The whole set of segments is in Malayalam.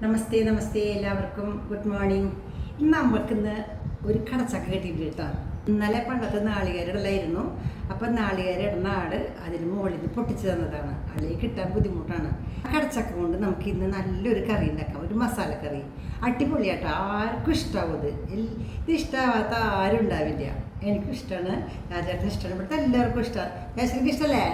നമസ്തേ നമസ്തേ എല്ലാവർക്കും ഗുഡ് മോർണിംഗ്. ഇന്ന് നമ്മൾക്കിന്ന് ഒരു കടച്ചക്ക കിട്ടിയിട്ട് കേട്ടോ. ഇന്നലെ പണ്ടത്തെ നാളികേരമുള്ളായിരുന്നു. അപ്പം നാളികേരിടുന്ന ആട് അതിന് മുകളിൽ നിന്ന് പൊട്ടിച്ച് തന്നതാണ്. അല്ലെങ്കിൽ കിട്ടാൻ ബുദ്ധിമുട്ടാണ്. ആ കടച്ചക്ക കൊണ്ട് നമുക്ക് ഇന്ന് നല്ലൊരു കറി ഉണ്ടാക്കാം, ഒരു മസാലക്കറി. അടിപൊളിയാട്ടോ, ആർക്കും ഇഷ്ടമാവും ഇത് ഇഷ്ടമാവാത്ത ആരും ഉണ്ടാവില്ല. എനിക്കും ഇഷ്ടമാണ്, രാജേട്ടന് ഇഷ്ടമാണ്, ഇവിടുത്തെ എല്ലാവർക്കും ഇഷ്ടമാണ്. രാജേട്ടനിക്ക് ഇഷ്ടമല്ലേ?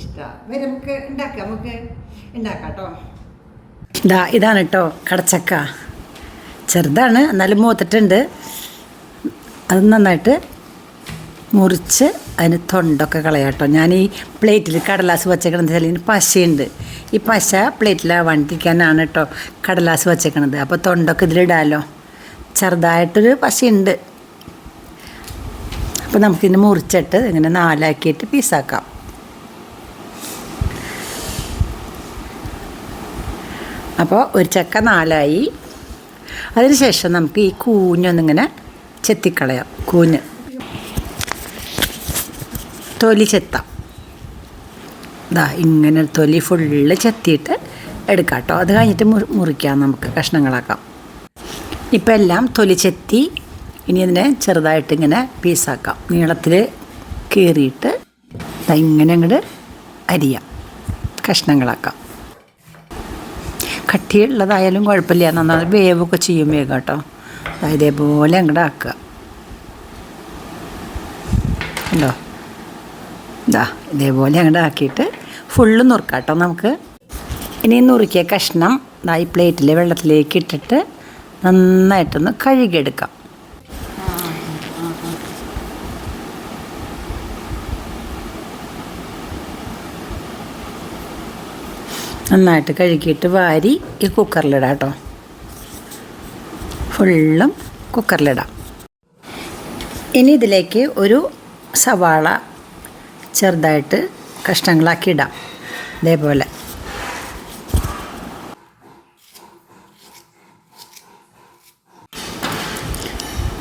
ഇഷ്ടമാണ്. വരെ നമുക്ക് ഉണ്ടാക്കാം കേട്ടോ. ഇതാണ് കേട്ടോ കടച്ചക്ക. ചെറുതാണ്, എന്നാലും മൂത്തിട്ടുണ്ട്. അത് നന്നായിട്ട് മുറിച്ച് അതിന് തൊണ്ടൊക്കെ കളയാട്ടോ. ഞാൻ ഈ പ്ലേറ്റിൽ കടലാസ് വച്ചേക്കണത് വെച്ചാൽ ഇതിന് പശയുണ്ട്. ഈ പശ പ്ലേറ്റിലാവാണ്ടിരിക്കാനാണ് കേട്ടോ കടലാസ് വച്ചേക്കണത്. അപ്പോൾ തൊണ്ടൊക്കെ ഇതിലിടാമല്ലോ. ചെറുതായിട്ടൊരു പശയുണ്ട്. അപ്പോൾ നമുക്കിതിന് മുറിച്ചിട്ട് ഇങ്ങനെ നാലാക്കിയിട്ട് പീസാക്കാം. അപ്പോൾ ഒരു ചക്ക നാലായി. അതിനുശേഷം നമുക്ക് ഈ കൂഞ്ഞൊന്നിങ്ങനെ ചെത്തിക്കളയാം. കൂഞ്ഞ് തൊലി ചെത്താം. ഇങ്ങനെ തൊലി ഫുള്ള് ചെത്തിയിട്ട് എടുക്കാം കേട്ടോ. അത് കഴിഞ്ഞിട്ട് മുറിക്കാം, നമുക്ക് കഷ്ണങ്ങളാക്കാം. ഇപ്പം എല്ലാം തൊലി ചെത്തി. ഇനി ഇതിനെ ചെറുതായിട്ട് ഇങ്ങനെ പീസാക്കാം. നീളത്തിൽ കീറിയിട്ട് ഇങ്ങനെ അങ്ങോട്ട് അരിയാം, കഷ്ണങ്ങളാക്കാം. കട്ടിയുള്ളതായാലും കുഴപ്പമില്ല, നന്നായി വേവൊക്കെ ചെയ്യും വേഗം കേട്ടോ. ഇതേപോലെ അങ്ങോട്ട് ആക്കുക. ഉണ്ടോ? ഇതേപോലെ അങ്ങോട്ട് ആക്കിയിട്ട് ഫുള്ള് നുറുക്കാം കേട്ടോ നമുക്ക്. ഇനി നുറുക്കിയ കഷ്ണം ഈ പ്ലേറ്റിൽ വെള്ളത്തിലേക്ക് ഇട്ടിട്ട് നന്നായിട്ടൊന്ന് കഴുകിയെടുക്കാം. നന്നായിട്ട് കഴുകിയിട്ട് വാരി ഈ കുക്കറിലിടാം കേട്ടോ. ഫുള്ളും കുക്കറിലിടാം. ഇനി ഇതിലേക്ക് ഒരു സവാള ചെറുതായിട്ട് കഷ്ണങ്ങളാക്കി ഇടാം. ഇതേപോലെ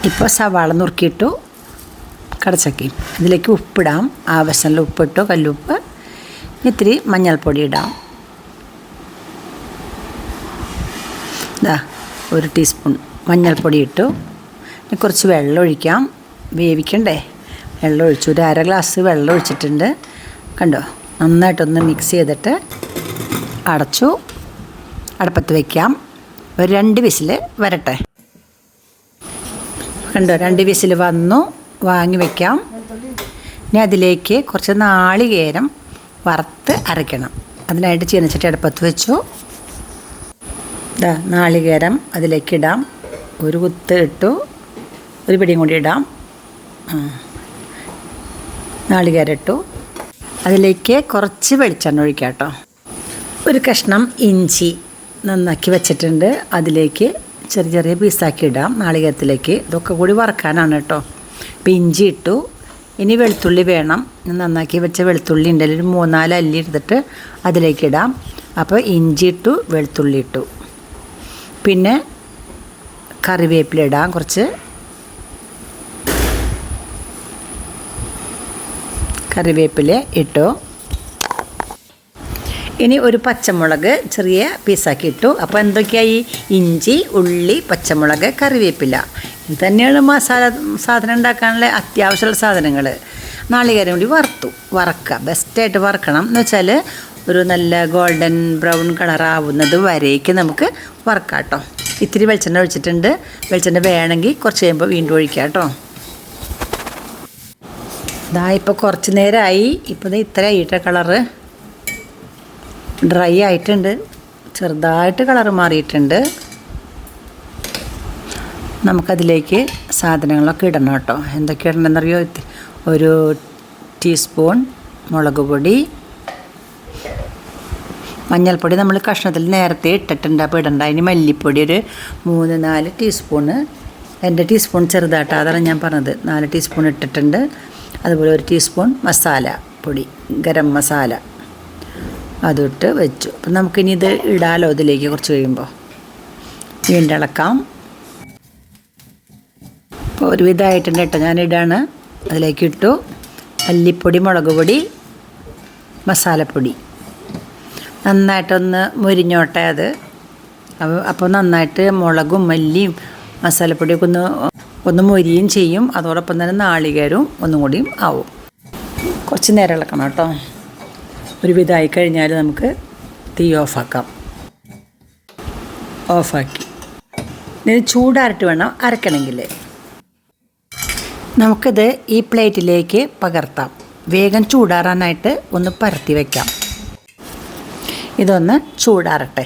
ഇപ്പോൾ സവാള നുറുക്കിയിട്ടു. കടച്ചക്കി ഇതിലേക്ക് ഉപ്പിടാം. ആവശ്യമുള്ള ഉപ്പിട്ടു, കല്ലുപ്പ്. ഇത്തിരി മഞ്ഞൾപ്പൊടി ഇടാം. ഒരു ടീസ്പൂൺ മഞ്ഞൾപ്പൊടി ഇട്ടു. കുറച്ച് വെള്ളം ഒഴിക്കാം, വേവിക്കണ്ടേ. വെള്ളം ഒഴിച്ചു, ഒരു അര ഗ്ലാസ് വെള്ളം ഒഴിച്ചിട്ടുണ്ട്. കണ്ടോ? നന്നായിട്ടൊന്ന് മിക്സ് ചെയ്തിട്ട് അടച്ചു. അടുപ്പത്ത് വയ്ക്കാം. ഒരു 2 വിസിൽ വരട്ടെ. കണ്ടോ? 2 വിസിൽ വന്നു. വാങ്ങി വയ്ക്കാം. ഇനി അതിലേക്ക് കുറച്ച് നാളികേരം വറുത്ത് അരയ്ക്കണം. അതിനായിട്ട് ചീനച്ചട്ടി അടുപ്പത്ത് വെച്ചു. നാളികേരം അതിലേക്കിടാം. ഒരു കുത്ത് ഇട്ടു, ഒരു പിടിയും കൂടി ഇടാം. നാളികേരം ഇട്ടു. അതിലേക്ക് കുറച്ച് വെളിച്ചെണ്ണ ഒഴിക്കാം കേട്ടോ. ഒരു കഷ്ണം ഇഞ്ചി നന്നാക്കി വെച്ചിട്ടുണ്ട്. അതിലേക്ക് ചെറിയ ചെറിയ പീസാക്കി ഇടാം നാളികേരത്തിലേക്ക്. ഇതൊക്കെ കൂടി വറക്കാനാണ് കേട്ടോ. ഇപ്പം ഇഞ്ചി ഇട്ടു. ഇനി വെളുത്തുള്ളി വേണം. നന്നാക്കി വെച്ച വെളുത്തുള്ളി ഉണ്ടെങ്കിൽ ഒരു 3-4 അല്ലി എടുത്തിട്ട് അതിലേക്കിടാം. അപ്പോൾ ഇഞ്ചി ഇട്ടു, വെളുത്തുള്ളി ഇട്ടു. പിന്നെ കറിവേപ്പില ഇടാം കുറച്ച്. കറിവേപ്പില ഇട്ടു. ഇനി ഒരു പച്ചമുളക് ചെറിയ പീസാക്കി ഇട്ടു. അപ്പോൾ എന്തൊക്കെയായി? ഇഞ്ചി, ഉള്ളി, പച്ചമുളക്, കറിവേപ്പില. ഇത് തന്നെയാണ് സാധനം ഉണ്ടാക്കാനുള്ള അത്യാവശ്യമുള്ള സാധനങ്ങൾ. നാളികേരം കൂടി വറക്കുക. ബെസ്റ്റായിട്ട് വറക്കണം. എന്ന് വെച്ചാൽ ഒരു നല്ല ഗോൾഡൻ ബ്രൗൺ കളറാവുന്നത് വരേക്ക് നമുക്ക് വറക്കാം കേട്ടോ. ഇത്തിരി വെളിച്ചെണ്ണ ഒഴിച്ചിട്ടുണ്ട്. വെളിച്ചെണ്ണ വേണമെങ്കിൽ കുറച്ച് കഴിയുമ്പോൾ വീണ്ടും ഒഴിക്കാം കേട്ടോ. ഇപ്പോൾ കുറച്ച് നേരമായി. ഇപ്പോൾ ഇത്ര ആയിട്ട് കളറ് ഡ്രൈ ആയിട്ടുണ്ട്. ചെറുതായിട്ട് കളറ് മാറിയിട്ടുണ്ട്. നമുക്കതിലേക്ക് സാധനങ്ങളൊക്കെ ഇടണം കേട്ടോ. എന്തൊക്കെ ഇടണമെന്നറിയോ? ഒരു ടീസ്പൂൺ മുളക് പൊടി, മഞ്ഞൾപ്പൊടി നമ്മൾ കഷ്ണത്തിൽ നേരത്തെ ഇട്ടിട്ടുണ്ട്, അപ്പോൾ ഇടണ്ട. ഇനി മല്ലിപ്പൊടി ഒരു 3-4 ടീസ്പൂണ്. എൻ്റെ ടീസ്പൂൺ ചെറുതായിട്ട്, അതാണ് ഞാൻ പറഞ്ഞത്. 4 ടീസ്പൂൺ ഇട്ടിട്ടുണ്ട്. അതുപോലെ ഒരു ടീസ്പൂൺ മസാല പൊടി, ഗരം മസാല, അതിട്ട് വെച്ചു. അപ്പം നമുക്കിനി ഇത് ഇടാലോ ഇതിലേക്ക്. കുറച്ച് കഴിയുമ്പോൾ വീണ്ടും ഇളക്കാം. ഇപ്പോൾ ഒരുവിധമായിട്ടുണ്ട് കേട്ടോ. ഞാനിടാണ്. അതിലേക്ക് ഇട്ടു. മല്ലിപ്പൊടി, മുളക് പൊടി, മസാലപ്പൊടി. നന്നായിട്ടൊന്ന് മുരിഞ്ഞോട്ടെ. അത് അപ്പോൾ നന്നായിട്ട് മുളകും മല്ലിയും മസാലപ്പൊടിയൊക്കെ ഒന്ന് മൊരിയും ചെയ്യും. അതോടൊപ്പം തന്നെ നാളികേരവും ഒന്നും കൂടിയും ആവും. കുറച്ച് നേരം ഇളക്കണം കേട്ടോ. ഒരു വിധമായി കഴിഞ്ഞാൽ നമുക്ക് തീ ഓഫാക്കാം. ഓഫാക്കി ഇത് ചൂടാറിട്ട് വേണം അരക്കണമെങ്കിൽ. നമുക്കിത് ഈ പ്ലേറ്റിലേക്ക് പകർത്താം. വേഗം ചൂടാറാനായിട്ട് ഒന്ന് പരത്തി വയ്ക്കാം. ഇതൊന്ന് ചൂടാറട്ടെ.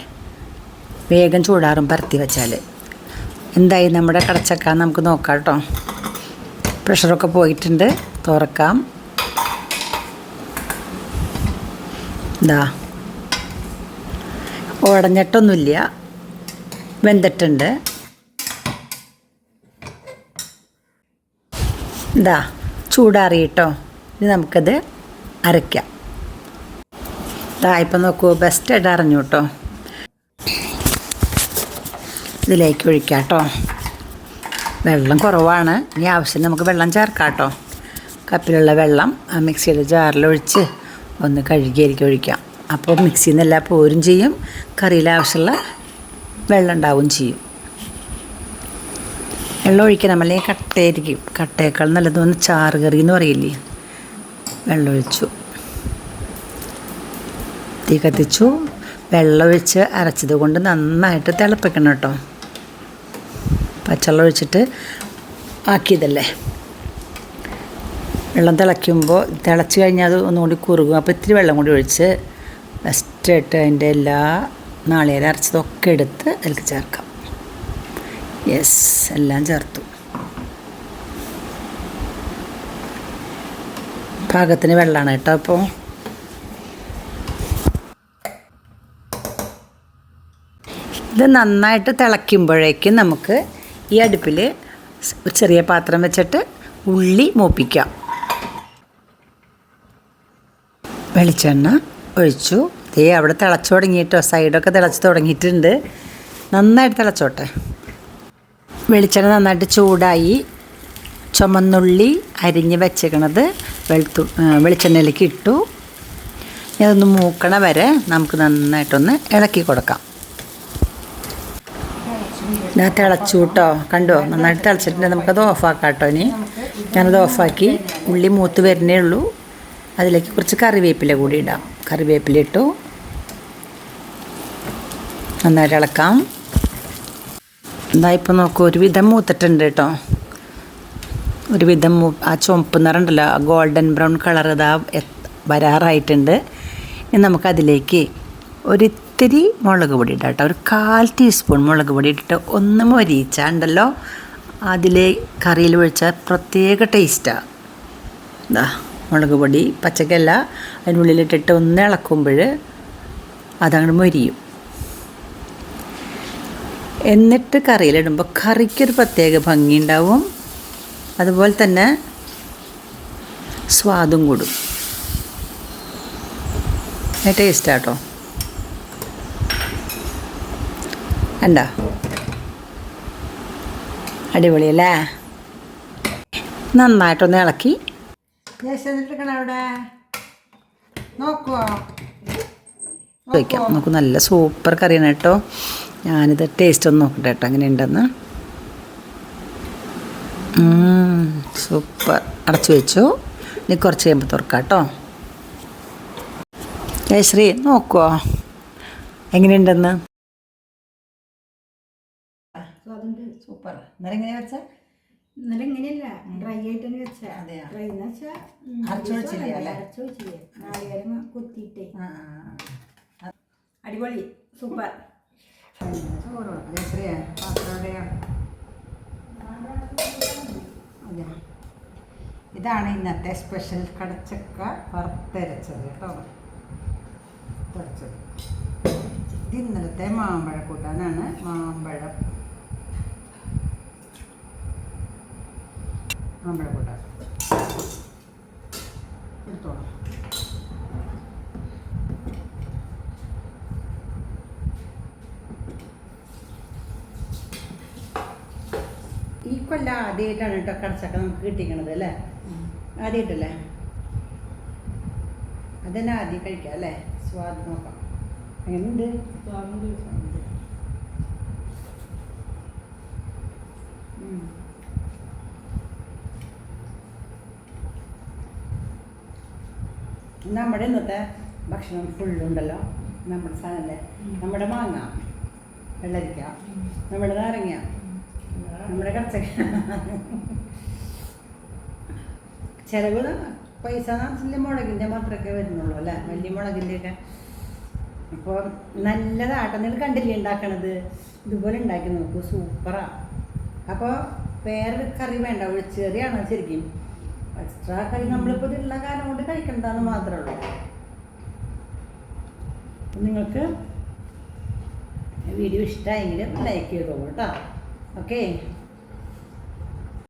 വേഗം ചൂടാറും പരത്തി വെച്ചാൽ. എന്തായി നമ്മുടെ കടച്ചക്ക നമുക്ക് നോക്കാം കേട്ടോ. പ്രഷറൊക്കെ പോയിട്ടുണ്ട്. തുറക്കാം. ഇതാ ഉടഞ്ഞിട്ടൊന്നുമില്ല, വെന്തിട്ടുണ്ട്. ഇതാ ചൂടാറിയിട്ടോ. ഇനി നമുക്കത് അരയ്ക്കാം. ഇതാ ഇപ്പം നോക്കൂ, ബെസ്റ്റായിട്ട് അരഞ്ഞു കേട്ടോ. ഇതിലേക്ക് ഒഴിക്കാം കേട്ടോ. വെള്ളം കുറവാണ്, ഇനി ആവശ്യം നമുക്ക് വെള്ളം ചേർക്കാം കേട്ടോ. കപ്പിലുള്ള വെള്ളം ആ മിക്സിയുടെ ജാറിലൊഴിച്ച് ഒന്ന് കഴുകിയായിരിക്കും ഒഴിക്കാം. അപ്പോൾ മിക്സിയിൽ നിന്ന് എല്ലാം പോരും ചെയ്യും, കറിയിൽ ആവശ്യമുള്ള വെള്ളം ഉണ്ടാവും ചെയ്യും. വെള്ളം ഒഴിക്കണം, അല്ലെങ്കിൽ കട്ടയായിരിക്കും. കട്ടയേക്കാൾ നല്ലതൊന്ന് ചാറ് കറി എന്ന് പറയില്ലേ. വെള്ളം ഒഴിച്ചു, തീ കത്തിച്ചു. വെള്ളം ഒഴിച്ച് അരച്ചത് കൊണ്ട് നന്നായിട്ട് തിളപ്പിക്കണം കേട്ടോ. പച്ചവെള്ളം ഒഴിച്ചിട്ട് ആക്കിയതല്ലേ. വെള്ളം തിളയ്ക്കുമ്പോൾ തിളച്ച് കഴിഞ്ഞാൽ അത് ഒന്നുകൂടി കുറുകും. അപ്പോൾ ഇത്തിരി വെള്ളം കൂടി ഒഴിച്ച് ബെസ്റ്റായിട്ട് അതിൻ്റെ എല്ലാ നാളികേരം അരച്ചതൊക്കെ എടുത്ത് അതിലേക്ക് ചേർക്കാം. യെസ്, എല്ലാം ചേർത്തു. പാകത്തിന് വെള്ളമാണ് കേട്ടോ. അപ്പോൾ ഇത് നന്നായിട്ട് തിളയ്ക്കുമ്പോഴേക്കും നമുക്ക് ഈ അടുപ്പിൽ ചെറിയ പാത്രം വെച്ചിട്ട് ഉള്ളി മൂപ്പിക്കാം. വെളിച്ചെണ്ണ ഒഴിച്ചു. ദേ അവിടെ തിളച്ചു തുടങ്ങിയിട്ടോ. സൈഡൊക്കെ തിളച്ച് തുടങ്ങിയിട്ടുണ്ട്. നന്നായിട്ട് തിളച്ചോട്ടെ. വെളിച്ചെണ്ണ നന്നായിട്ട് ചൂടായി. ചുമന്നുള്ളി അരിഞ്ഞ് വെച്ചേക്കണത് വെളിച്ചെണ്ണയിലേക്ക് ഇട്ടു. അതൊന്ന് മൂക്കണ വരെ നമുക്ക് നന്നായിട്ടൊന്ന് ഇളക്കി കൊടുക്കാം. ഞാൻ തിളച്ചു കേട്ടോ. കണ്ടോ, നന്നായിട്ട് തിളച്ചിട്ടുണ്ട്. നമുക്കത് ഓഫാക്കാം കേട്ടോ. ഇനി ഞാനത് ഓഫാക്കി. ഉള്ളി മൂത്ത് വരുന്നേ ഉള്ളൂ. അതിലേക്ക് കുറച്ച് കറിവേപ്പില കൂടി ഇടാം. കറിവേപ്പില ഇട്ടു. നന്നായിട്ട് ഇളക്കാം. എന്താ ഇപ്പം നോക്കൂ, ഒരുവിധം മൂത്തിട്ടുണ്ട് കേട്ടോ. ഒരുവിധം ആ ചുവപ്പ് നിറം ഉണ്ടല്ലോ, ആ ഗോൾഡൻ ബ്രൗൺ കളർ ഇതാ വരാറായിട്ടുണ്ട്. ഇനി നമുക്കതിലേക്ക് ഒരിത്തിരി മുളക് പൊടി ഇടാം കേട്ടോ. ഒരു 1/4 ടീസ്പൂൺ മുളക് പൊടി ഇട്ടിട്ട് ഒന്ന് മൊരിയിച്ചാണ്ടല്ലോ അതിലെ കറിയിൽ ഒഴിച്ചാൽ പ്രത്യേക ടേസ്റ്റാണ്. എന്താ മുളക് പൊടി പച്ചക്കല്ല, അതിനുള്ളിലിട്ടിട്ട് ഒന്ന് ഇളക്കുമ്പോൾ അതങ്ങോട്ട് മൊരിയും. എന്നിട്ട് കറിയിലിടുമ്പോൾ കറിക്കൊരു പ്രത്യേക ഭംഗിയുണ്ടാവും. അതുപോലെ തന്നെ സ്വാദും കൂടും. ടേസ്റ്റാട്ടോ. കണ്ടോ, അടിപൊളിയല്ലേ. നന്നായിട്ടൊന്ന് ഇളക്കി അവിടെ നോക്കുവോ വയ്ക്കാം. നമുക്ക് നല്ല സൂപ്പർ കറിയാണ് കേട്ടോ. ഞാനിത് ടേസ്റ്റ് ഒന്ന് നോക്കട്ടെ കേട്ടോ എങ്ങനെയുണ്ടെന്ന്. സൂപ്പർ. അടച്ചു വെച്ചു. ഇനി കുറച്ച് കഴിയുമ്പോൾ തുറക്കാം കേട്ടോ. ജയശ്രീ നോക്കുവോ എങ്ങനെയുണ്ടെന്ന്. സൂപ്പർ. ഇന്നലെ എങ്ങനെയാ വെച്ചാൽ? ഇന്നലെ ഇങ്ങനെയല്ല, ഡ്രൈ ആയിട്ട് തന്നെ വെച്ചാൽ. അതെയോ? ഡ്രൈ എന്ന് വെച്ചാൽ അരച്ചു വെച്ചില്ലേ? അരച്ചു വെച്ചില്ലേ, നാളികേരം കുത്തിയിട്ടേ. അടിപൊളി, സൂപ്പർ. ജയശ്രീ ഇതാണ് ഇന്നത്തെ സ്പെഷ്യൽ കടച്ചക്ക വറുത്തരച്ചത് കേട്ടോ. ഇത് ഇന്നലത്തെ മാമ്പഴ കൂട്ടാനാണ്. മാമ്പഴ കൂട്ടാൻ എടുത്തോളാം. ഈ കൊല്ലം ആദ്യമായിട്ടാണ് കേട്ടോ കടച്ചക്ക നമുക്ക് കിട്ടിക്കണത് അല്ലേ. ആദ്യമായിട്ടല്ലേ? അതന്നെ ആദ്യം കഴിക്കാം അല്ലേ. സ്വാദ് നോക്കാം എങ്ങനെയുണ്ട്. നമ്മുടെ ഇന്നത്തെ ഭക്ഷണം ഫുള്ളുണ്ടല്ലോ. നമ്മുടെ സാധനല്ലേ, നമ്മുടെ മാങ്ങ, വെള്ളരിക്ക, നമ്മുടെ നാരങ്ങ, നമ്മുടെ കടച്ചക്ക. ചിലവ് പൈസ നാട്ടിലെ മുളകിൻ്റെ മാത്രമൊക്കെ വരുന്നുള്ളൂ അല്ലേ, വലിയ മുളകിൻ്റെയൊക്കെ. അപ്പോൾ നല്ലതാട്ടോ. നിങ്ങൾ കണ്ടില്ലേ ഉണ്ടാക്കണത്? ഇതുപോലെ ഉണ്ടാക്കി നോക്കൂ, സൂപ്പറാണ്. അപ്പോൾ വേറൊരു കറി വേണ്ട, ഒഴിച്ചേറിയാണ് ശരിക്കും. എക്സ്ട്രാ കറി നമ്മളിപ്പോൾ ഇതുള്ള കാലം കൊണ്ട് കഴിക്കണ്ടെന്ന് മാത്രമേ ഉള്ളൂ. നിങ്ങൾക്ക് വീഡിയോ ഇഷ്ടമായെങ്കിൽ ലൈക്ക് ചെയ്തോളൂ കേട്ടോ. ഓക്കെ.